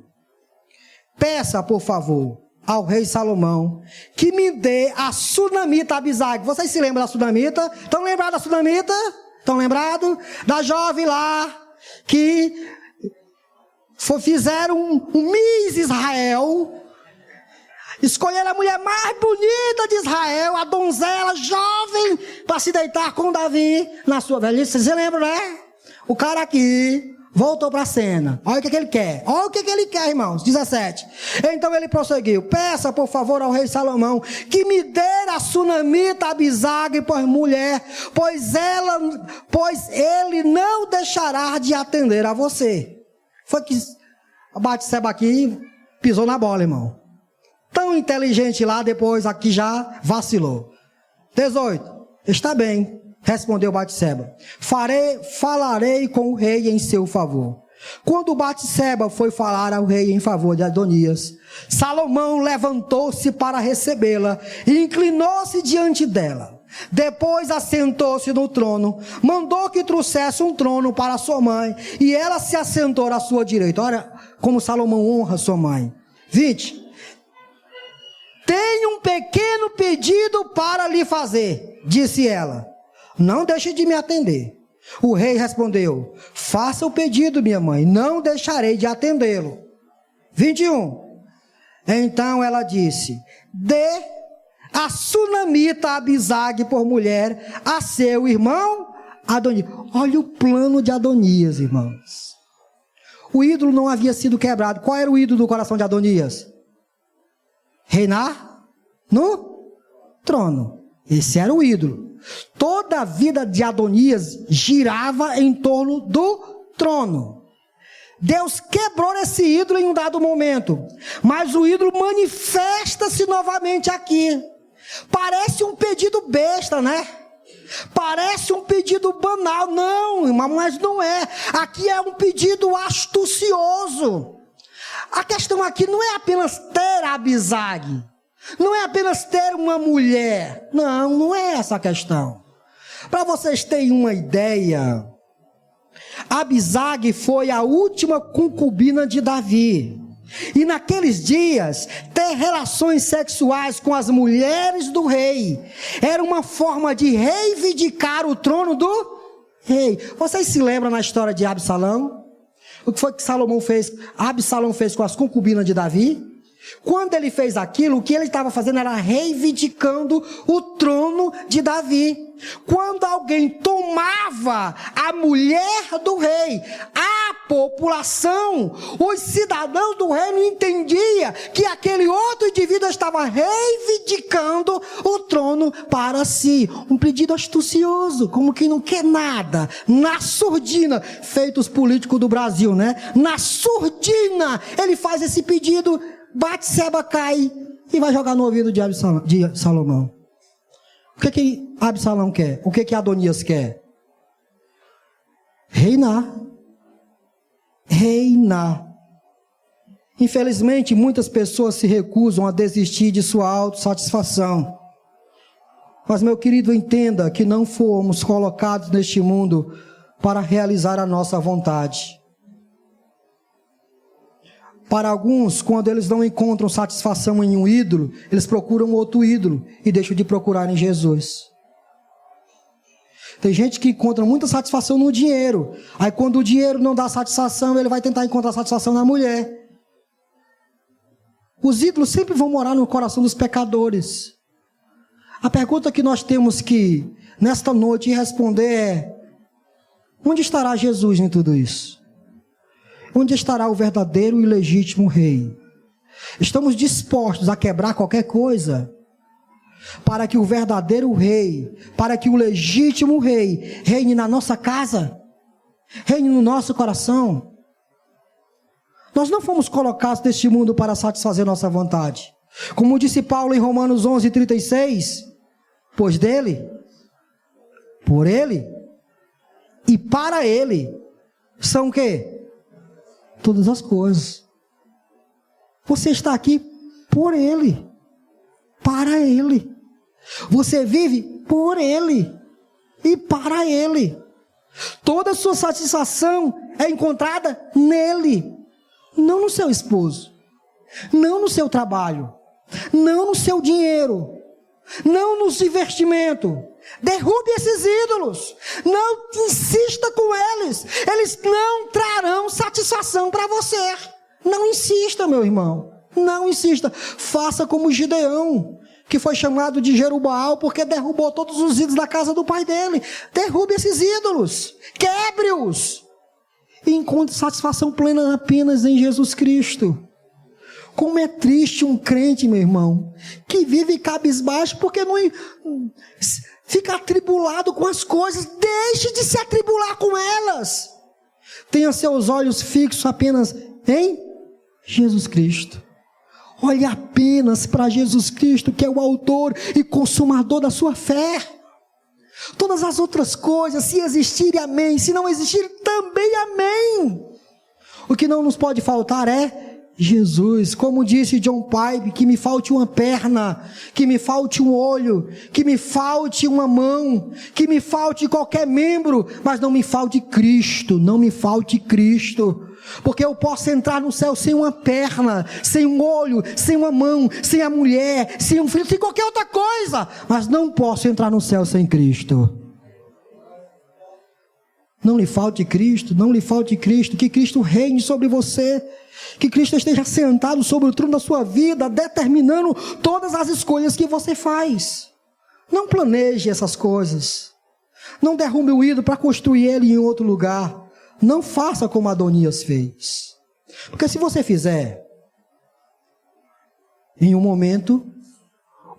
Peça, por favor, ao rei Salomão, que me dê a sunamita Abisag. Vocês se lembram da sunamita? Estão lembrados da sunamita? Estão lembrados? Da jovem lá, que fizeram um Miss Israel, escolheram a mulher mais bonita de Israel, a donzela jovem, para se deitar com Davi na sua velhice. Vocês se lembram, né? O cara aqui voltou para a cena. Olha o que ele quer. Olha o que ele quer, irmãos. 17. Então ele prosseguiu. Peça, por favor, ao rei Salomão que me dê a sunamita Abisag por mulher, pois ele não deixará de atender a você. Foi que a Batseba aqui pisou na bola, irmão. Tão inteligente lá, depois aqui já vacilou. 18. Está bem. Respondeu Batseba, falarei com o rei em seu favor. Quando Batseba foi falar ao rei em favor de Adonias, Salomão levantou-se para recebê-la e inclinou-se diante dela. Depois assentou-se no trono, mandou que trouxesse um trono para sua mãe, e ela se assentou à sua direita. Olha como Salomão honra sua mãe. 20. Tenho um pequeno pedido para lhe fazer, disse ela. Não deixe de me atender. O rei respondeu, faça o pedido, minha mãe, não deixarei de atendê-lo. 21. Então ela disse, dê a sunamita Abisag por mulher a seu irmão Adonias. Olha o plano de Adonias, irmãos. O ídolo não havia sido quebrado. Qual era o ídolo do coração de Adonias? Reinar no trono. Esse era o ídolo. Toda a vida de Adonias girava em torno do trono. Deus quebrou esse ídolo em um dado momento, mas o ídolo manifesta-se novamente aqui. Parece um pedido besta, né? Parece um pedido banal. Não, irmão, mas não é. Aqui é um pedido astucioso. A questão aqui não é apenas ter Abisag, não é apenas ter uma mulher. Não é essa a questão. Para vocês terem uma ideia, Abisag foi a última concubina de Davi. E naqueles dias, ter relações sexuais com as mulheres do rei era uma forma de reivindicar o trono do rei. Vocês se lembram na história de Absalão? O que foi que Absalão fez com as concubinas de Davi? Quando ele fez aquilo, o que ele estava fazendo era reivindicando o trono de Davi. Quando alguém tomava a mulher do rei, a população, os cidadãos do reino entendiam que aquele outro indivíduo estava reivindicando o trono para si. Um pedido astucioso, como quem não quer nada, na surdina, feito os políticos do Brasil, né? Na surdina, ele faz esse pedido. Batseba cai e vai jogar no ouvido de Salomão. O que Absalão quer? O que Adonias quer? Reinar. Infelizmente, muitas pessoas se recusam a desistir de sua autossatisfação. Mas, meu querido, entenda que não fomos colocados neste mundo para realizar a nossa vontade. Para alguns, quando eles não encontram satisfação em um ídolo, eles procuram outro ídolo e deixam de procurar em Jesus. Tem gente que encontra muita satisfação no dinheiro. Aí quando o dinheiro não dá satisfação, ele vai tentar encontrar satisfação na mulher. Os ídolos sempre vão morar no coração dos pecadores. A pergunta que nós temos que, nesta noite, responder é: onde estará Jesus em tudo isso? Onde estará o verdadeiro e legítimo rei? Estamos dispostos a quebrar qualquer coisa para que o verdadeiro rei, para que o legítimo rei reine na nossa casa, reine no nosso coração? Nós não fomos colocados neste mundo para satisfazer nossa vontade. Como disse Paulo em Romanos 11:36, pois dele, por ele e para ele são o quê? Todas as coisas. Você está aqui por ele, para ele. Você vive por ele e para ele. Toda a sua satisfação é encontrada nele, não no seu esposo, não no seu trabalho, não no seu dinheiro, não nos investimentos. Derrube esses ídolos, não insista com eles não trarão satisfação para você. Não insista, meu irmão, não insista. Faça como Gideão, que foi chamado de Jerubaal porque derrubou todos os ídolos da casa do pai dele. Derrube esses ídolos, quebre-os e encontre satisfação plena apenas em Jesus Cristo. Como é triste um crente, meu irmão, que vive cabisbaixo porque não fica atribulado com as coisas. Deixe de se atribular com elas. Tenha seus olhos fixos apenas em Jesus Cristo. Olhe apenas para Jesus Cristo, que é o autor e consumador da sua fé. Todas as outras coisas, se existirem, amém. Se não existirem, também amém. O que não nos pode faltar é Jesus. Como disse John Pipe, que me falte uma perna, que me falte um olho, que me falte uma mão, que me falte qualquer membro, mas não me falte Cristo, não me falte Cristo. Porque eu posso entrar no céu sem uma perna, sem um olho, sem uma mão, sem a mulher, sem um filho, sem qualquer outra coisa, mas não posso entrar no céu sem Cristo. Não lhe falte Cristo, não lhe falte Cristo, que Cristo reine sobre você, que Cristo esteja sentado sobre o trono da sua vida, determinando todas as escolhas que você faz. Não planeje essas coisas, não derrube o ídolo para construir ele em outro lugar. Não faça como Adonias fez, porque se você fizer, em um momento,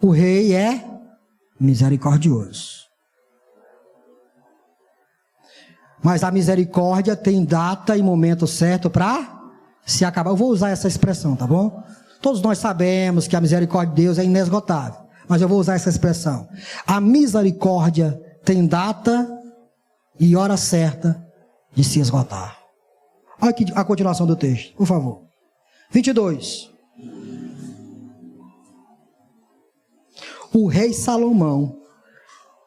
o rei é misericordioso. Mas a misericórdia tem data e momento certo para se acabar. Eu vou usar essa expressão, tá bom? Todos nós sabemos que a misericórdia de Deus é inesgotável, mas eu vou usar essa expressão. A misericórdia tem data e hora certa de se esgotar. Olha aqui a continuação do texto, por favor. 22. O rei Salomão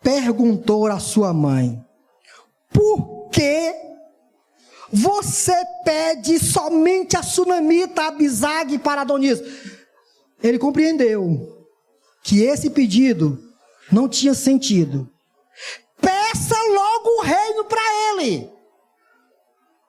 perguntou à sua mãe: por que você pede somente a sunamita Abisag para Adonias? Ele compreendeu que esse pedido não tinha sentido. Peça logo o reino para ele.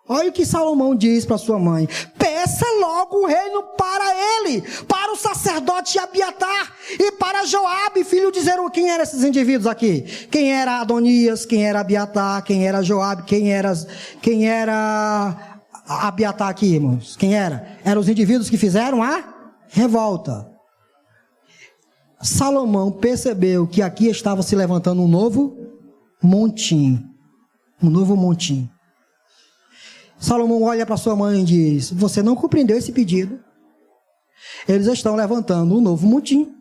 Olha o que Salomão diz para sua mãe: peça logo o reino para ele, para o sacerdote Abiatar e para Joabe, filho de Zeruiah. Quem eram esses indivíduos aqui? Quem era Adonias, quem era Abiatar, quem era Joabe, quem era Abiatar aqui, irmãos? Quem era? Eram os indivíduos que fizeram a revolta. Salomão percebeu que aqui estava se levantando um novo montim. Um novo montim. Salomão olha para sua mãe e diz: você não compreendeu esse pedido. Eles estão levantando um novo montim.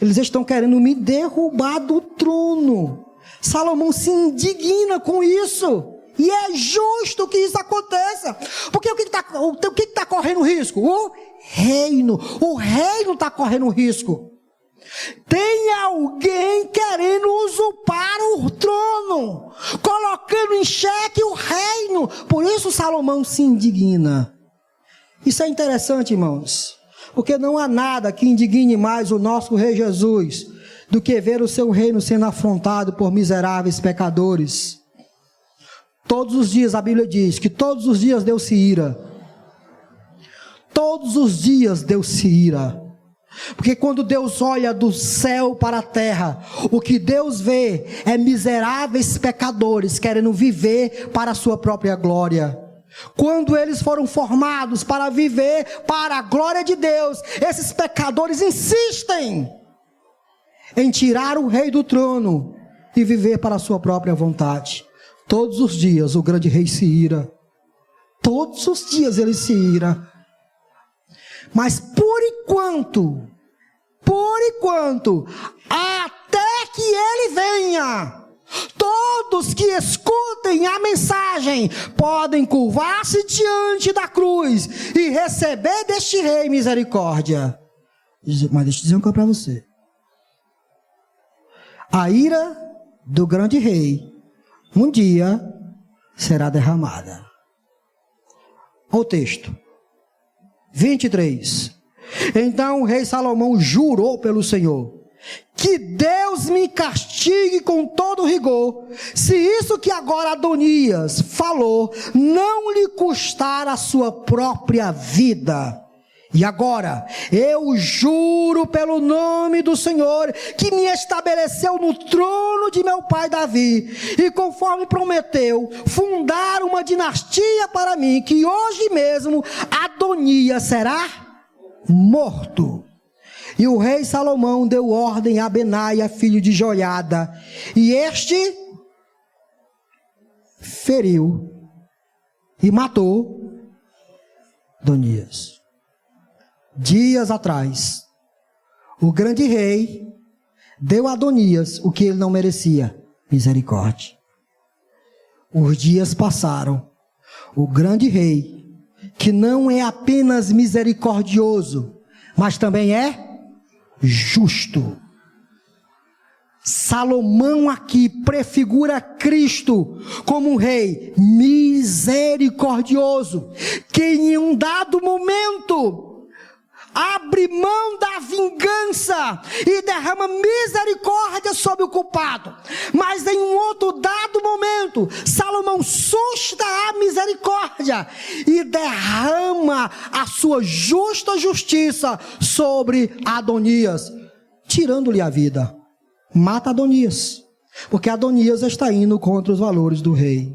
Eles estão querendo me derrubar do trono. Salomão se indigna com isso. E é justo que isso aconteça. Porque o que está correndo risco? O reino. O reino está correndo risco. Tem alguém querendo usurpar o trono, colocando em xeque o reino. Por isso Salomão se indigna. Isso é interessante, irmãos, porque não há nada que indigne mais o nosso Rei Jesus do que ver o seu reino sendo afrontado por miseráveis pecadores. Todos os dias a Bíblia diz que todos os dias Deus se ira. Todos os dias Deus se ira. Porque quando Deus olha do céu para a terra, o que Deus vê é miseráveis pecadores querendo viver para a sua própria glória. Quando eles foram formados para viver para a glória de Deus, esses pecadores insistem em tirar o rei do trono e viver para a sua própria vontade. Todos os dias o grande rei se ira. Todos os dias ele se ira. Mas por enquanto, até que ele venha, todos que escutem a mensagem podem curvar-se diante da cruz e receber deste rei misericórdia. Mas deixa eu dizer uma coisa para você. A ira do grande rei um dia será derramada. Olha o texto. 23. Então o rei Salomão jurou pelo Senhor: que Deus me castigue com todo rigor, se isso que agora Adonias falou não lhe custar a sua própria vida. E agora, eu juro pelo nome do Senhor, que me estabeleceu no trono de meu pai Davi, e conforme prometeu, fundar uma dinastia para mim, que hoje mesmo Adonias será morto. E o rei Salomão deu ordem a Benaia, filho de Joiada, e este feriu e matou Adonias. Dias atrás, o grande rei deu a Adonias o que ele não merecia: misericórdia. Os dias passaram. O grande rei, que não é apenas misericordioso, mas também é justo. Salomão aqui prefigura Cristo como um rei misericordioso, que em um dado momento abre mão da vingança e derrama misericórdia sobre o culpado. Mas em um outro dado momento, Salomão susta a misericórdia e derrama a sua justa justiça sobre Adonias, tirando-lhe a vida. Mata Adonias, porque Adonias está indo contra os valores do rei.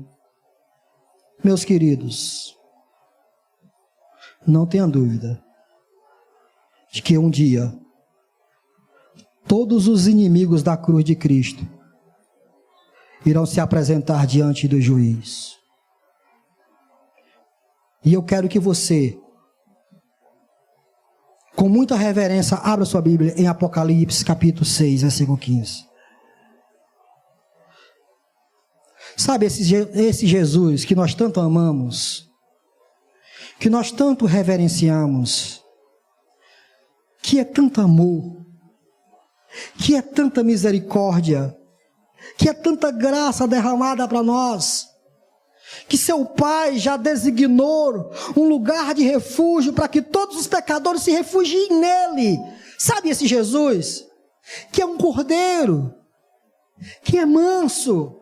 Meus queridos, não tenha dúvida de que um dia todos os inimigos da cruz de Cristo irão se apresentar diante do juiz. E eu quero que você, com muita reverência, abra sua Bíblia em Apocalipse capítulo 6, versículo 15. Sabe, esse Jesus que nós tanto amamos, que nós tanto reverenciamos, que é tanto amor, que é tanta misericórdia, que é tanta graça derramada para nós, que seu Pai já designou um lugar de refúgio para que todos os pecadores se refugiem nele. Sabe esse Jesus, que é um cordeiro, que é manso,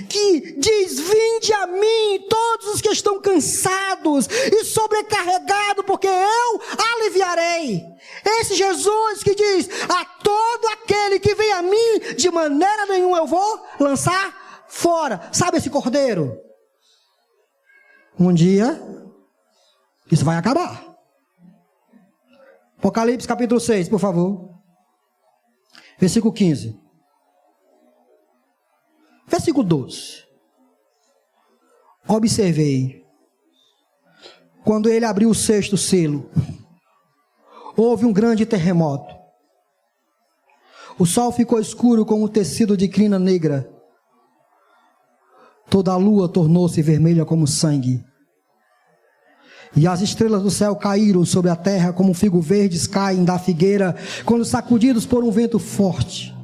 que diz: vinde a mim todos os que estão cansados e sobrecarregados, porque eu aliviarei. Esse Jesus que diz: a todo aquele que vem a mim, de maneira nenhuma eu vou lançar fora. Sabe esse cordeiro? Um dia isso vai acabar. Apocalipse capítulo 6, por favor, versículo 15. Versículo 12. Observei, quando ele abriu o sexto selo, houve um grande terremoto. O sol ficou escuro como um tecido de crina negra. Toda a lua tornou-se vermelha como sangue. E as estrelas do céu caíram sobre a terra como figos verdes caem da figueira quando sacudidos por um vento forte.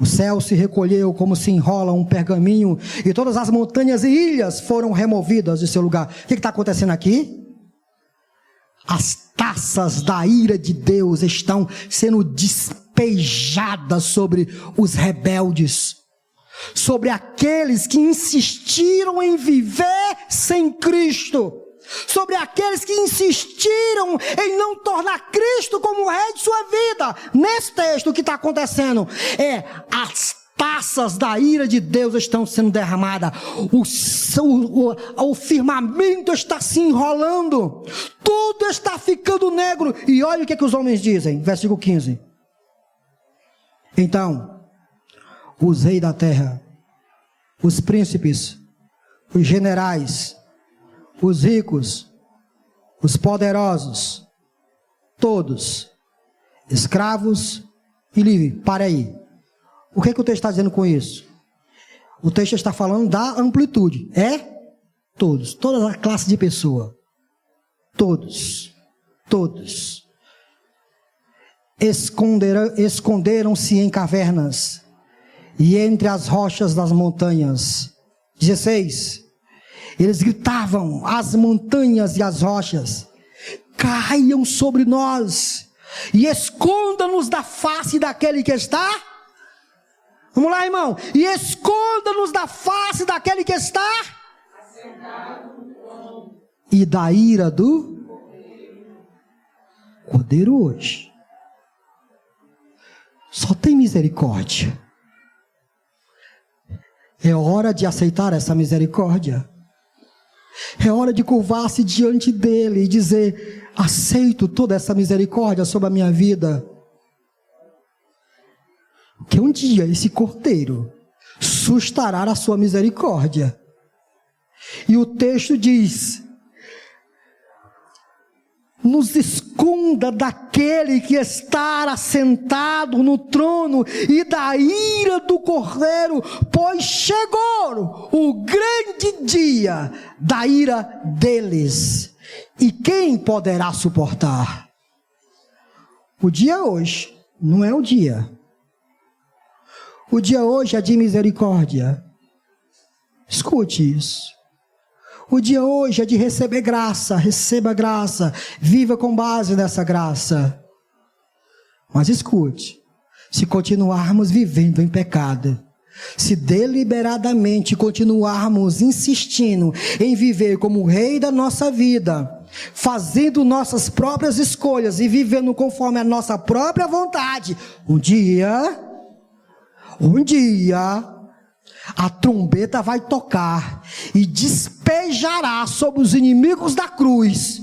O céu se recolheu como se enrola um pergaminho e todas as montanhas e ilhas foram removidas de seu lugar. O que está acontecendo aqui? As taças da ira de Deus estão sendo despejadas sobre os rebeldes, sobre aqueles que insistiram em viver sem Cristo, sobre aqueles que insistiram em não tornar Cristo como o rei de sua vida. Nesse texto, o que está acontecendo é: as taças da ira de Deus estão sendo derramadas, o firmamento está se enrolando, tudo está ficando negro. E olha o que os homens dizem, versículo 15. Então os reis da terra, os príncipes, os generais, os ricos, os poderosos, todos, escravos e livres. Para aí. O que o texto está dizendo com isso? O texto está falando da amplitude. Todos, toda a classe de pessoa. Todos. Esconderam-se em cavernas e entre as rochas das montanhas. 16. Eles gritavam: as montanhas e as rochas caiam sobre nós e esconda-nos da face daquele que está. Vamos lá, irmão. E esconda-nos da face daquele que está e da ira do Cordeiro. Hoje só tem misericórdia. É hora de aceitar essa misericórdia. É hora de curvar-se diante dele e dizer: aceito toda essa misericórdia sobre a minha vida. Que um dia esse cordeiro sustará a sua misericórdia. E o texto diz: nos esconda daquele que está assentado no trono e da ira do cordeiro, pois chegou o grande dia da ira deles. E quem poderá suportar? O dia hoje não é o dia. O dia hoje é de misericórdia. Escute isso. O dia hoje é de receber graça. Receba graça. Viva com base nessa graça. Mas escute. Se continuarmos vivendo em pecado, se deliberadamente continuarmos insistindo em viver como o rei da nossa vida, fazendo nossas próprias escolhas e vivendo conforme a nossa própria vontade, um dia a trombeta vai tocar e despejará sobre os inimigos da cruz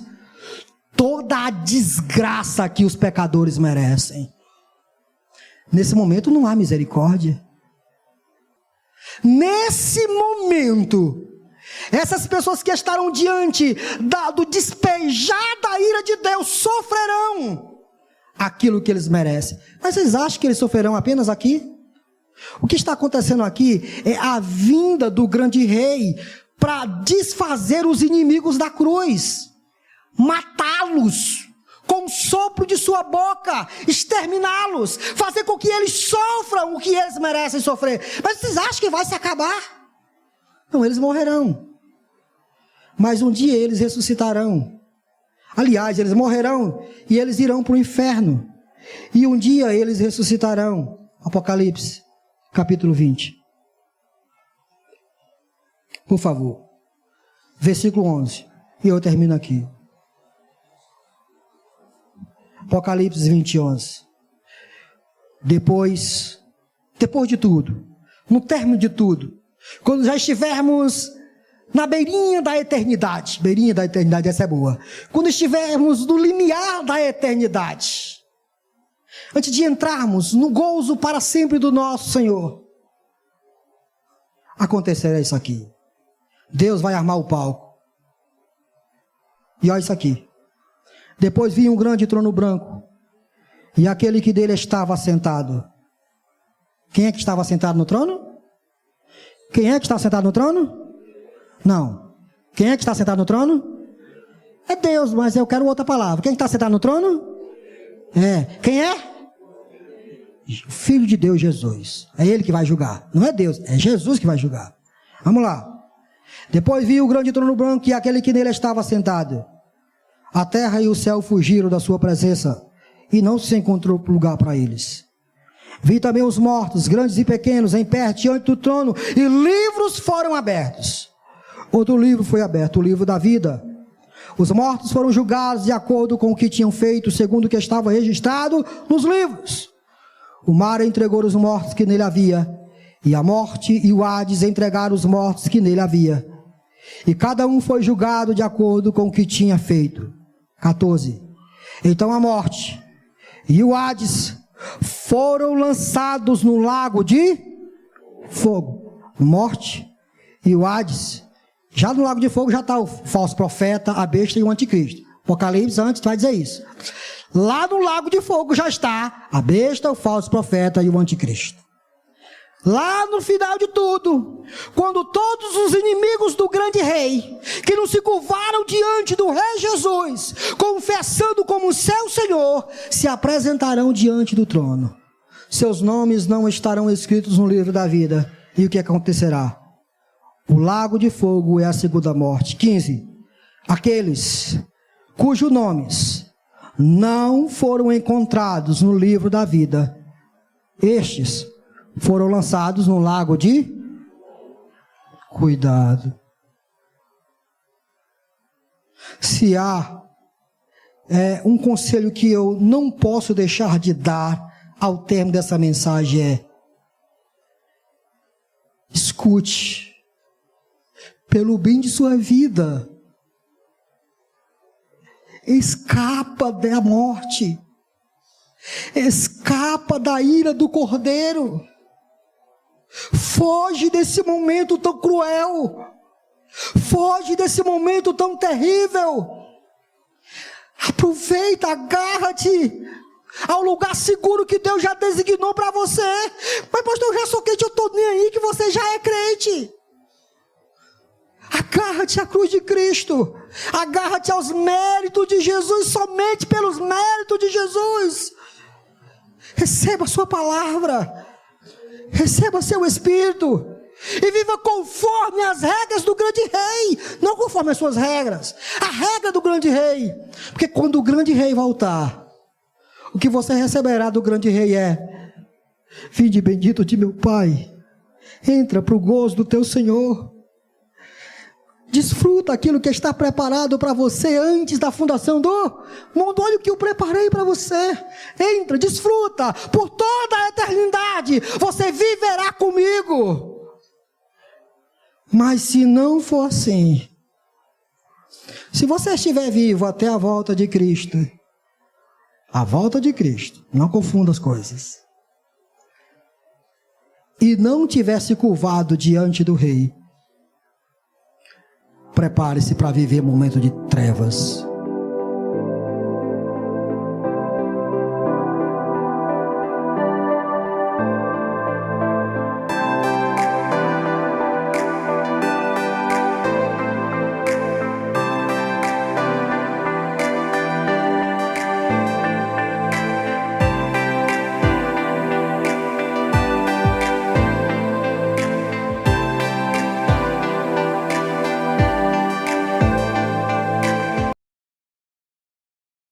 toda a desgraça que os pecadores merecem. Nesse momento não há misericórdia. Nesse momento, essas pessoas que estarão diante do despejar da ira de Deus sofrerão aquilo que eles merecem. Mas vocês acham que eles sofrerão apenas aqui? O que está acontecendo aqui é a vinda do grande rei para desfazer os inimigos da cruz, matá-los com o sopro de sua boca, exterminá-los, fazer com que eles sofram o que eles merecem sofrer. Mas vocês acham que vai se acabar? Não, eles morrerão. Mas um dia eles ressuscitarão. Aliás, eles morrerão e eles irão para o inferno. E um dia eles ressuscitarão. Apocalipse, capítulo 20. Por favor. Versículo 11. E eu termino aqui. Apocalipse 20, 11. Depois de tudo, no término de tudo, quando já estivermos na beirinha da eternidade, essa é boa. Quando estivermos no limiar da eternidade, antes de entrarmos no gozo para sempre do nosso Senhor, acontecerá isso aqui. Deus vai armar o palco. E olha isso aqui. Depois vi um grande trono branco, e aquele que dele estava assentado. Quem é que estava sentado no trono? Quem é que está sentado no trono? Não. Quem é que está sentado no trono? É Deus, mas eu quero outra palavra. Quem está sentado no trono? Quem é? O Filho de Deus, Jesus. É Ele que vai julgar. Não é Deus, é Jesus que vai julgar. Vamos lá. Depois vi o grande trono branco e aquele que nele estava sentado. A terra e o céu fugiram da sua presença, e não se encontrou lugar para eles. Vi também os mortos, grandes e pequenos, em pé diante do trono, e livros foram abertos. Outro livro foi aberto, o livro da vida. Os mortos foram julgados de acordo com o que tinham feito, segundo o que estava registrado nos livros. O mar entregou os mortos que nele havia, e a morte e o Hades entregaram os mortos que nele havia. E cada um foi julgado de acordo com o que tinha feito. 14. Então a morte e o Hades foram lançados no lago de fogo. Morte e o Hades. Já no lago de fogo já está o falso profeta, a besta e o anticristo. Apocalipse antes vai dizer isso. Lá no lago de fogo já está a besta, o falso profeta e o anticristo. Lá no final de tudo, quando todos os inimigos do grande rei, que não se curvaram diante do rei Jesus, confessando como seu Senhor, se apresentarão diante do trono. Seus nomes não estarão escritos no livro da vida. E o que acontecerá? O lago de fogo é a segunda morte. 15. Aqueles cujos nomes não foram encontrados no livro da vida, estes foram lançados no lago de... Cuidado. Se há um conselho que eu não posso deixar de dar ao termo dessa mensagem é: escute, pelo bem de sua vida, escapa da morte, escapa da ira do Cordeiro. Foge desse momento tão cruel. Foge desse momento tão terrível. Aproveita, agarra-te ao lugar seguro que Deus já designou para você. Mas pastor, eu já sou crente, eu estou nem aí que você já é crente. Agarra-te à cruz de Cristo. Agarra-te aos méritos de Jesus, somente pelos méritos de Jesus. Receba a sua palavra. Receba seu Espírito e viva conforme as regras do grande rei, não conforme as suas regras, a regra do grande rei, porque quando o grande rei voltar, o que você receberá do grande rei é: vinde bendito de meu Pai, entra para o gozo do teu Senhor, desfruta aquilo que está preparado para você antes da fundação do mundo. Olha o que eu preparei para você. Entra, desfruta, por toda a eternidade você viverá comigo. Mas se não for assim, se você estiver vivo até a volta de Cristo, não confunda as coisas, e não tiver se curvado diante do rei, prepare-se para viver um momento de trevas.